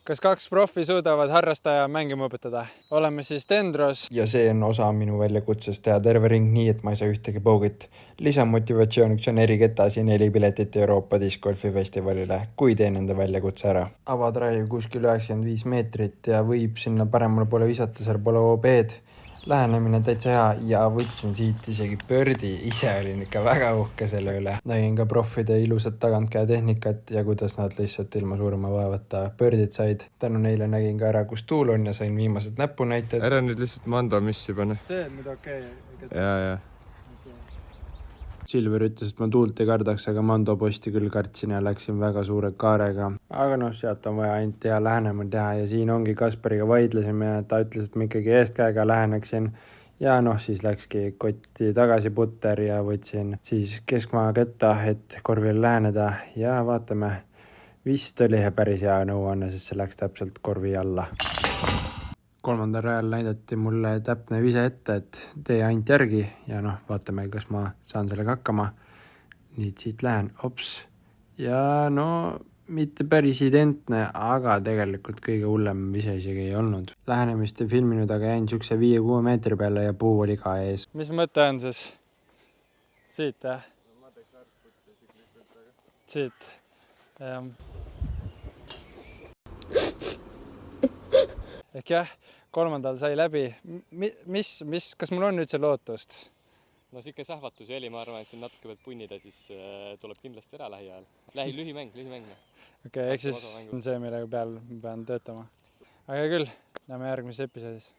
Kas 2 profi suudavad harrastaja mängima õpetada? Oleme siis Dendros. Ja see on osa minu väljakutsest teha terve ring nii, et ma ei saa ühtegi poogit. Lisamotivatsiooniks on eriketasi 4 piletit Euroopa Discgolfi festivalile, kui teen enda väljakutse ära. Avadraiv kuskil 95 meetrit ja võib sinna paremale poole visata, seal pole OB-d. Lähenemine täitsa hea ja võtsin siit isegi pördi, ise olin ikka väga uhke selle üle. Nägin ka profide ilusat tagantkäe tehnikat ja kuidas nad lihtsalt ilma suurema vaevata pördid said. Tänu neile nägin ka ära, kus tuul on ja sain viimased näpunäited. Ära nüüd lihtsalt Mando missi pane. See on nüüd okei. Ja. Silver ütles, et ma tuult ei kardaks, aga Mando posti küll kartsin ja läksin väga suure kaarega. Aga sealt on vaja ainult hea lähenemine teha ja siin ongi Kaspariga vaidlesime ja ta ütles, et ma ikkagi eestkäega läheneksin. Ja siis läkski kotti tagasi putter ja võtsin siis keskmaa ketta, et korvile läheneda ja vaatame. Vist oli päris hea nõuanne, sest see läks täpselt korvi alla. 3. rajal näidati mulle täpne vise ette, et tee ainult järgi ja vaatame, kas ma saan sellega hakkama. Nüüd siit lähen, ops. Ja mitte päris identne, aga tegelikult kõige hullem vise isegi ei olnud. Lähenemist ei filminud, aga jäin siukse 5-6 meetri peale ja puu oli ka ees. Mis mõte on siis? Siit, jah? Siit, jah. Ehk jah, 3. sai läbi. Kas mul on nüüd see lootust? No siuke sähvatus oli, ma arvan, et siin natuke pead punnida, siis tuleb kindlasti ära lähiajal. Lühimäng. Okei, eks siis on see, millega peal ma pean töötama. Aga küll, näeme järgmises episoodis.